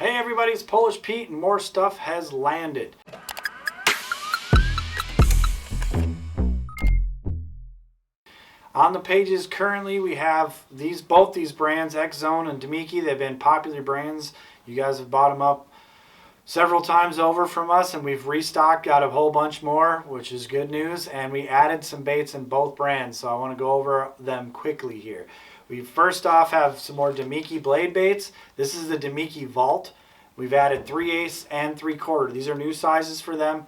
Hey everybody, it's Polish Pete and more stuff has landed. On the pages currently we have both these brands, X Zone and Damiki. They've been popular brands. You guys have bought them up several times over from us, and we've restocked, got a whole bunch more, which is good news. And we added some baits in both brands, so I want to go over them quickly here. We first off have some more Damiki blade baits. This is the Damiki Vault. We've added 3/8 and 3/4. These are new sizes for them.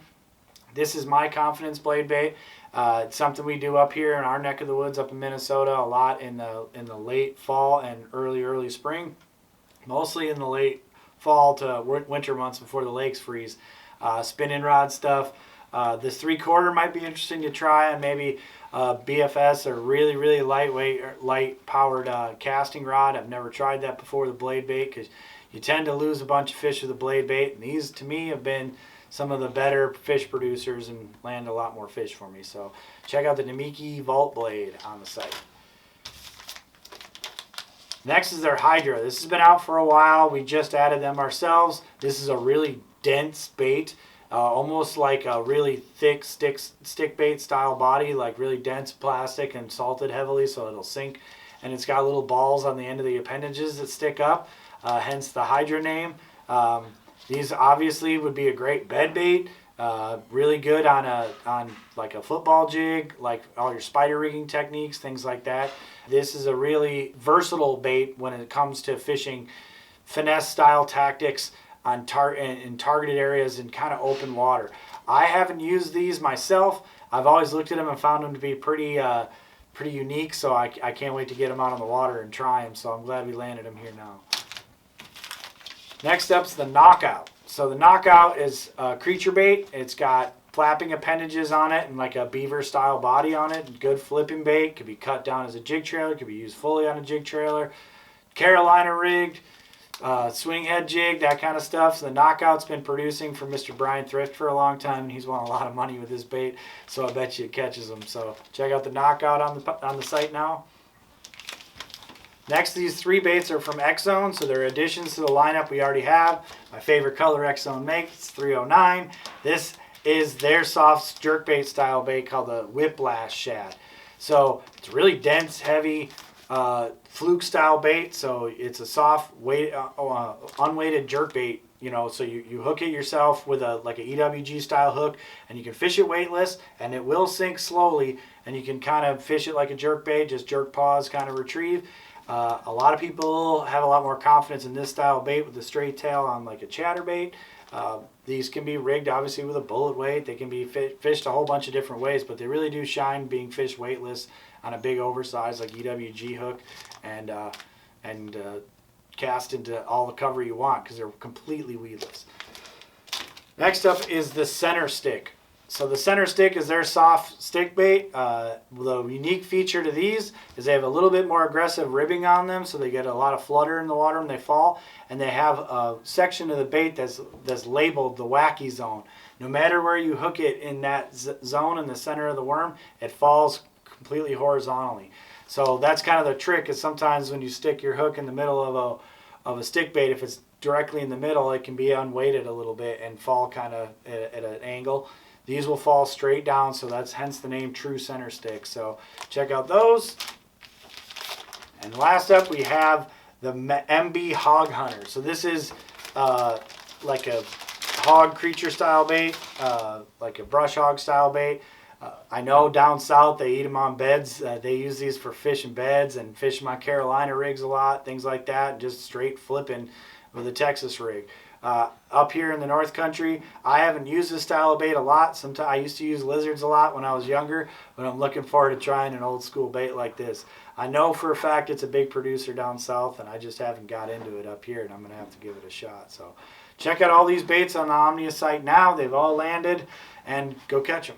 This is my confidence blade bait. It's something we do up here in our neck of the woods up in Minnesota a lot in the late fall and early spring. Mostly in the late fall to winter months before the lakes freeze. Spinning rod stuff. This 3/4 might be interesting to try on maybe BFS or really lightweight or light powered casting rod. I've never tried that before, the blade bait, because you tend to lose a bunch of fish with the blade bait, and these to me have been some of the better fish producers and land a lot more fish for me. So check out the Damiki Vault blade on the site. Next is their Hydra. This has been out for a while. We just added them ourselves. This is a really dense bait, almost like a really thick stick bait style body, like really dense plastic and salted heavily so it'll sink. And it's got little balls on the end of the appendages that stick up, hence the Hydra name. These obviously would be a great bed bait, really good on like a football jig, like all your spider rigging techniques, things like that. This is a really versatile bait when it comes to fishing finesse style tactics on in targeted areas in kind of open water. I haven't used these myself. I've always looked at them and found them to be pretty unique, so I can't wait to get them out on the water and try them, so I'm glad we landed them here now. Next up is the Knockout. So the Knockout is a creature bait. It's got flapping appendages on it and like a beaver style body on it. Good flipping bait. Could be cut down as a jig trailer. Could be used fully on a jig trailer. Carolina rigged, swing head jig, that kind of stuff. So the Knockout's been producing for Mr. Brian Thrift for a long time, and he's won a lot of money with this bait. So I bet you it catches them. So check out the Knockout on the site now. Next, these 3 baits are from X Zone, so they're additions to the lineup we already have. My favorite color X Zone makes, 309. This is their soft jerkbait style bait called the Whiplash shad. So it's really dense, heavy, fluke style bait. So it's a soft, unweighted jerkbait. You know, so you hook it yourself with like a EWG style hook, and you can fish it weightless, and it will sink slowly, and you can kind of fish it like a jerkbait, just jerk pause, kind of retrieve. A lot of people have a lot more confidence in this style bait with the straight tail on like a chatterbait. These can be rigged obviously with a bullet weight. They can be fished a whole bunch of different ways, but they really do shine being fished weightless on a big oversized like EWG hook, and cast into all the cover you want because they're completely weedless. Next up is the Center Stick. So the Center Stick is their soft stick bait. The unique feature to these is they have a little bit more aggressive ribbing on them, so they get a lot of flutter in the water when they fall, and they have a section of the bait that's labeled the wacky zone. No matter where you hook it in that zone in the center of the worm, it falls completely horizontally. So that's kind of the trick, is sometimes when you stick your hook in the middle of a stick bait, if it's directly in the middle, it can be unweighted a little bit and fall kind of at an angle. These will fall straight down, so that's hence the name True Center Stick. So check out those. And last up we have the MB Hog Hunter. So this is like a hog creature style bait, like a brush hog style bait. I know down south they eat them on beds. They use these for fishing beds and fishing my Carolina rigs a lot, things like that, just straight flipping with a Texas rig. Up here in the North Country, I haven't used this style of bait a lot. Sometimes I used to use lizards a lot when I was younger, but I'm looking forward to trying an old school bait like this. I know for a fact it's a big producer down south, and I just haven't got into it up here, and I'm going to have to give it a shot. So check out all these baits on the Omnia site now. They've all landed, and go catch them.